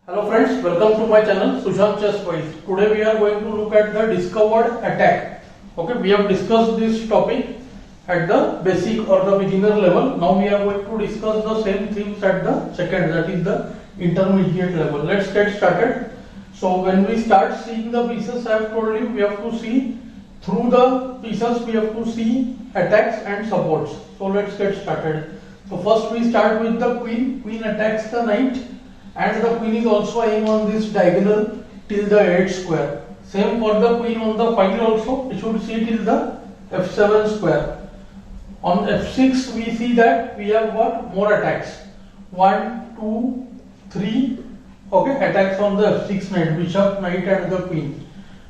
Hello friends, welcome to my channel Sushant Chess Wise. Today we are going to look at the discovered attack. Okay, we have discussed this topic at the basic or the beginner level. Now we are going to discuss the same themes at the second, that is the intermediate level. Let's get started. So when we start seeing the pieces, I have told you we have to see through the pieces, we have to see attacks and supports. So let's get started. So first we start with the queen. Queen attacks the knight, and the queen is also lying on this diagonal till the 8 square. Same for the queen on the file also, we should see till the f7 square. On f6 we see that we have got more attacks. 1, 2, 3 attacks on the f6 knight, bishop, knight and the queen.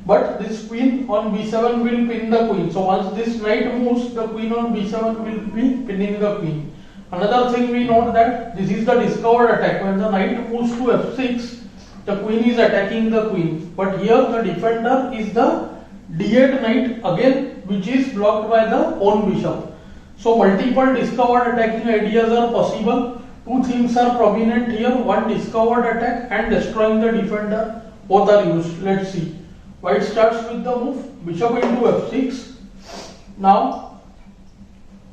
But this queen on b7 will pin the queen. So once this knight moves, the queen on b7 will be pinning the queen. Another thing we note that this is the discovered attack. When the knight moves to f6, the queen is attacking the queen. But here the defender is the d8 knight again, which is blocked by the pawn bishop. So multiple discovered attacking ideas are possible. Two themes are prominent here. One, discovered attack, and destroying the defender. Both are used. Let's see. White starts with the move bishop into f6. Now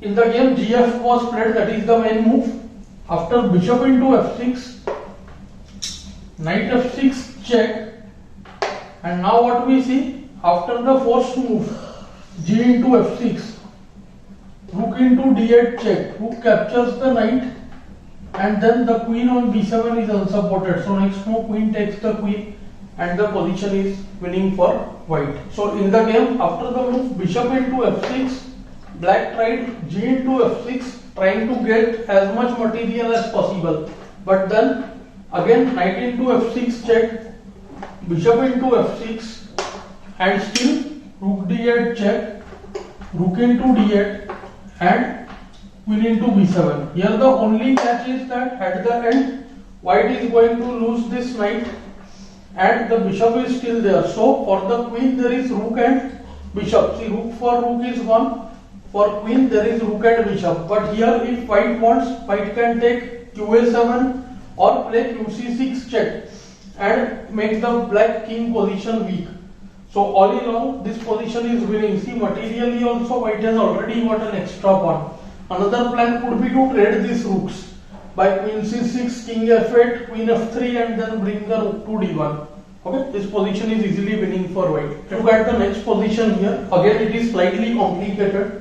in the game gf was played, that is the main move. After bishop into f6, knight f6 check, and now what we see, after the forced move g into f6, rook into d8 check, rook captures the knight, and then the queen on b7 is unsupported. So next move, queen takes the queen, and the position is winning for white. So in the game, after the move bishop into f6, black tried g into f6, trying to get as much material as possible. But then again knight into f6 check, bishop into f6, and still rook d8 check, rook into d8, and queen into b7. Here the only catch is that at the end white is going to lose this knight, and the bishop is still there. So for the queen there is rook and bishop. See, rook for rook is gone. For queen there is rook and bishop. But here if white wants, white can take qa7 or play qc6 check and make the black king position weak. So all in all, this position is winning. See, materially also white has already got an extra pawn. Another plan could be to trade these rooks by queen c6, king f8, queen f3, and then bring the rook to d1. Okay, this position is easily winning for white. Look at the next position here. Again it is slightly complicated.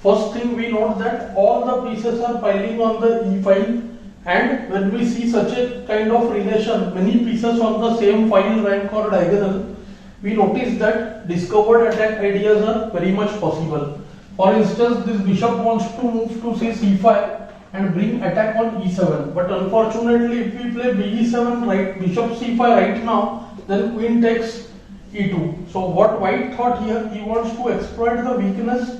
First thing we note that all the pieces are piling on the e file, and when we see such a kind of relation, many pieces on the same file, rank or diagonal, we notice that discovered attack ideas are very much possible. For instance, this bishop wants to move to say c5 and bring attack on e7, but unfortunately if we play be7 right, bishop c5 right now, then queen takes e2. So what white thought here, he wants to exploit the weakness.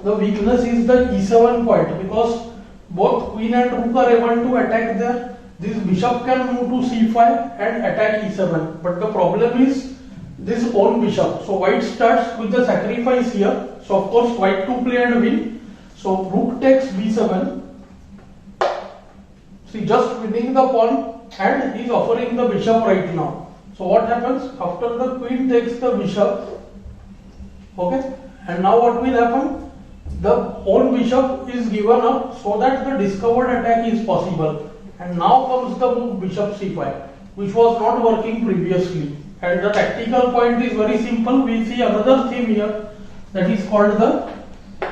The weakness is the e7 point, because both queen and rook are able to attack there. This bishop can move to c5 and attack e7, but the problem is this own bishop. So white starts with the sacrifice here. So of course white to play and win. So rook takes b7. See, just winning the pawn, and he is offering the bishop right now. So what happens after the queen takes the bishop? Okay, and now what will happen? The own bishop is given up so that the discovered attack is possible. And now comes the move bishop c5, which was not working previously. And the tactical point is very simple. We see another theme here, that is called the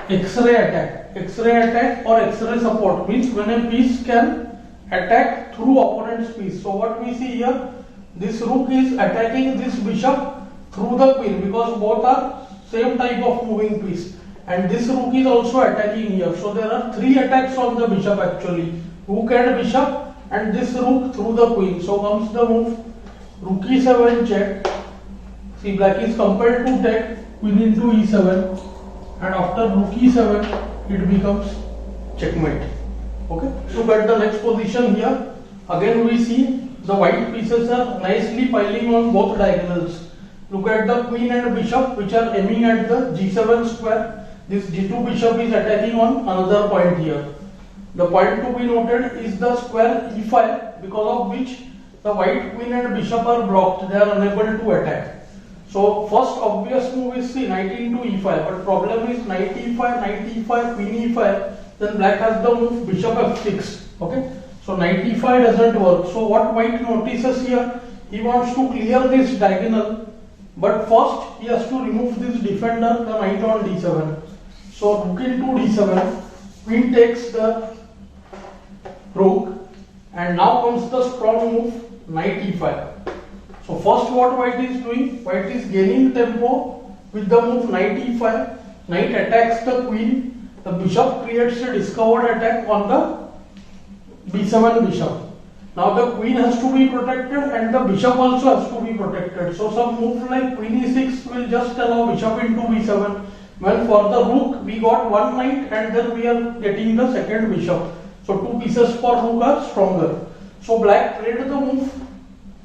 X-ray attack. X-ray attack or X-ray support means when a piece can attack through opponent's piece. So what we see here, this rook is attacking this bishop through the queen, because both are same type of moving piece. And this rook is also attacking here. So there are three attacks on the bishop actually. Rook and bishop, and this rook through the queen. So comes the move rook e7 check. See, black is compelled to take queen into e7, and after rook e7 it becomes checkmate. Okay, look at the next position here. Again we see the white pieces are nicely piling on both diagonals. Look at the queen and bishop, which are aiming at the g7 square. This g2 bishop is attacking on another point here. The point to be noted is the square e5, because of which the white queen and bishop are blocked, they are unable to attack. So first obvious move is see knight into e5, but problem is knight e5, knight e5, queen e5, then black has the move bishop f6. Okay, so knight e5 doesn't work. So what white notices here, he wants to clear this diagonal, but first he has to remove this defender, the knight on d7. So rook into d7, queen takes the rook, and now comes the strong move knight e5. So first what white is doing, white is gaining tempo with the move knight e5, knight attacks the queen, the bishop creates a discovered attack on the b7 bishop. Now the queen has to be protected and the bishop also has to be protected. So some move like queen e6 will just allow bishop into b7. When for the rook we got one knight and then we are getting the second bishop. So two pieces for rook are stronger. So black played the move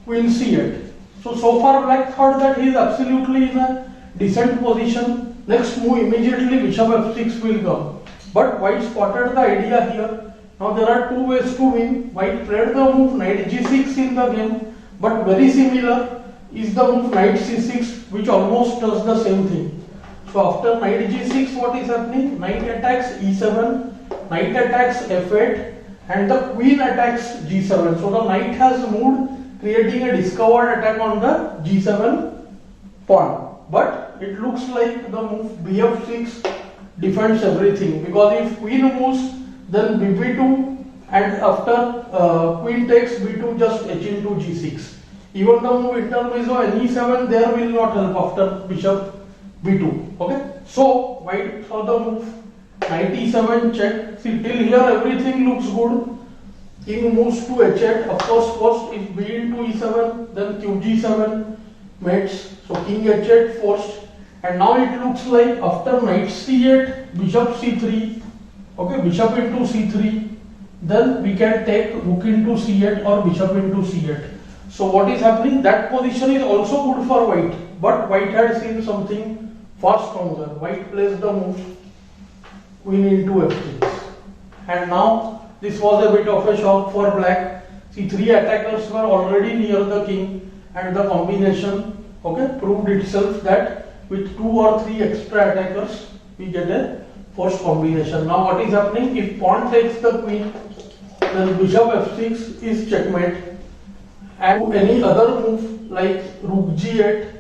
queen c8. So far black thought that he is absolutely in a decent position. Next move immediately bishop f6 will come. But white spotted the idea here. Now there are two ways to win. White played the move knight g6 in the game, but very similar is the move knight c6, which almost does the same thing. So after knight g6 what is happening? Knight attacks e7, knight attacks f8, and the queen attacks g7. So the knight has moved, creating a discovered attack on the g7 pawn. But it looks like the move bf6 defends everything, because if queen moves, then bb2, and after queen takes b2, just h into g6. Even the move intermezzo ne7 there will not help after bishop b2. Okay, so white saw the move knight e7 check. See, till here everything looks good. King moves to h8. Of course, first if b into e7, then qg7 mates. So king h8 forced, and now it looks like after knight c8, bishop c3. Okay, bishop into c3. Then we can take rook into c8 or bishop into c8. So what is happening? That position is also good for white, but white had seen something far stronger. White plays the move queen into f6, and now this was a bit of a shock for black. See, three attackers were already near the king, and the combination, okay, proved itself that with two or three extra attackers we get a forced combination. Now what is happening? If pawn takes the queen, then bishop f6 is checkmate, and any other move like rook g8,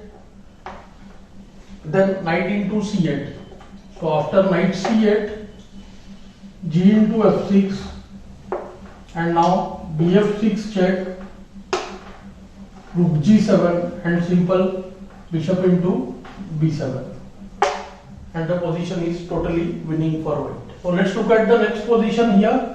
then knight into c8. So after knight c8, g into f6, and now bf6 check, rook g7, and simple bishop into b7, and the position is totally winning for white. So let's look at the next position here.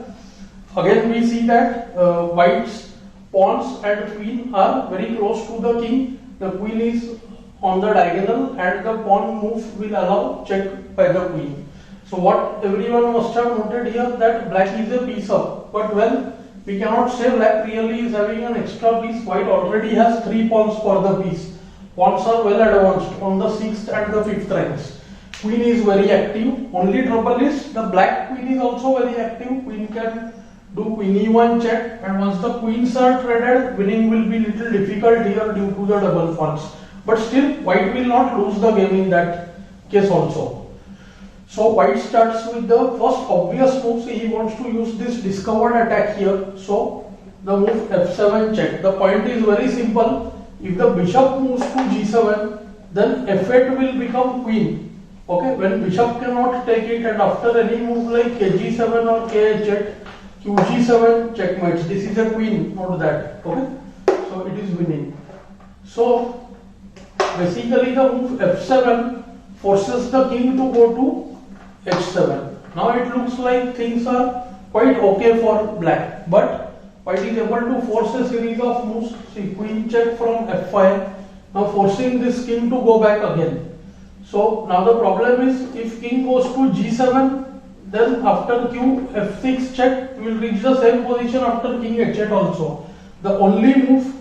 Again we see that white's pawns and queen are very close to the king. The queen is on the diagonal and the pawn move will allow check by the queen. So what everyone must have noted here, that black is a piece up, but well, we cannot say black really is having an extra piece. White already has 3 pawns for the piece. Pawns are well advanced on the 6th and the 5th ranks. Queen is very active. Only trouble is the black queen is also very active. Queen can do queen e1 check, and once the queens are traded, winning will be little difficult here due to the double pawns. But still, white will not lose the game in that case also. So white starts with the first obvious move. He wants to use this discovered attack here. So the move f7 check. The point is very simple. If the bishop moves to g7, then f8 will become queen. Okay, when bishop cannot take it, and after any move like kg7 or kh8, qg7 checkmates. This is a queen, not that. Okay, so it is winning. So basically the move f7 forces the king to go to h7. Now it looks like things are quite okay for black, but white is able to force a series of moves. See, queen check from f5, now forcing this king to go back again. So now the problem is, if king goes to g7, then after q f6 check, we will reach the same position after king h8 also. The only move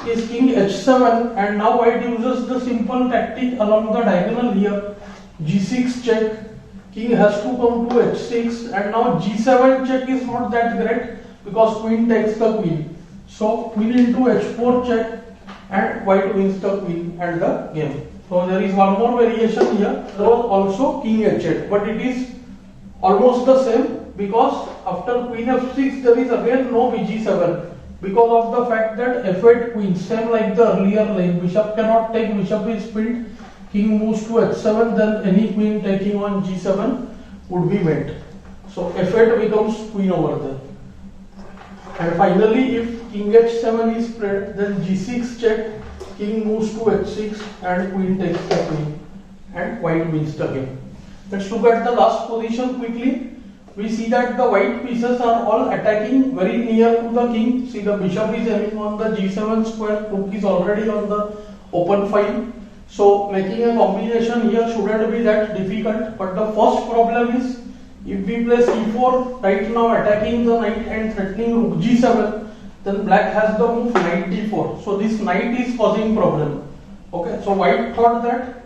is king h7, and now white uses the simple tactic along the diagonal here. g6 check, king has to come to h6, and now g7 check is not that great because queen takes the queen. So queen into h4 check, and white wins the queen and the game. So there is one more variation here. There was also king h8, but it is almost the same because after queen f6 there is again no bg7 because of the fact that f8 queen, same like the earlier line, bishop cannot take, bishop is pinned, king moves to h7, then any queen taking on g7 would be met. So f8 becomes queen over there. And finally, if king h7 is played, then g6 check, king moves to h6 and queen takes the queen and white wins the game. Let's look at the last position quickly. We see that the white pieces are all attacking very near to the king. See, the bishop is aiming on the g7 square, rook is already on the open file. So making a combination here shouldn't be that difficult. But the first problem is, if we play c4 right now attacking the knight and threatening rook g7, then black has the move knight d4. So this knight is causing problem. Okay, so white thought that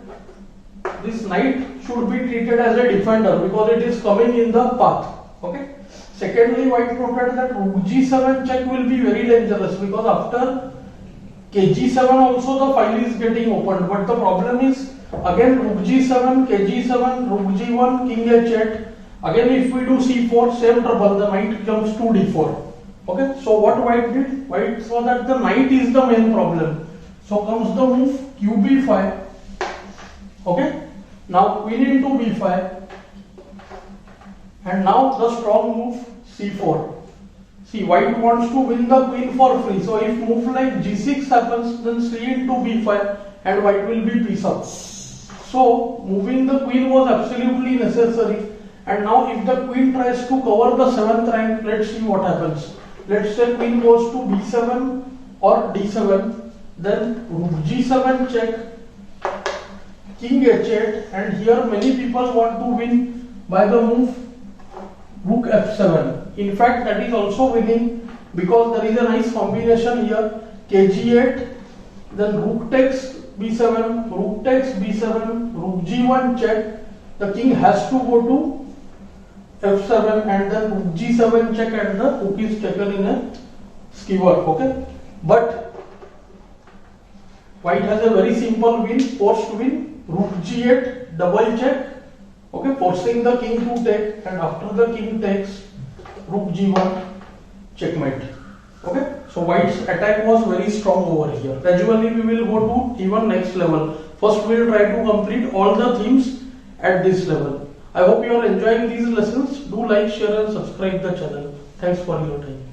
this knight should be treated as a defender because it is coming in the path. Okay. Secondly, white noted that rook g7 check will be very dangerous because after kg7 also the file is getting opened. But the problem is again rook g7, kg7, rook g1, king h8. Again, if we do c4, same trouble. The knight comes to d4. Okay. So what white did? White saw that the knight is the main problem. So comes the move qb5. Okay. Now queen into b5, and now the strong move c4. See, white wants to win the queen for free. So if move like g6 happens, then c into b5 and white will be piece up. So moving the queen was absolutely necessary. And now if the queen tries to cover the 7th rank, let's see what happens. Let's say queen goes to b7 or d7, then rook g7 check, king h8, and here many people want to win by the move rook f7. In fact, that is also winning because there is a nice combination here, kg8, then rook takes b7, rook takes b7, rook g1 check, the king has to go to f7 and then rook g7 check and the rook is taken in a skewer. Okay, but white has a very simple win, forced win. Rook g8 double check, okay, forcing the king to take, and after the king takes, rook g1 checkmate. Okay, so white's attack was very strong over here. Gradually we will go to even next level. First we will try to complete all the themes at this level. I hope you are enjoying these lessons. Do like, share and subscribe the channel. Thanks for your time.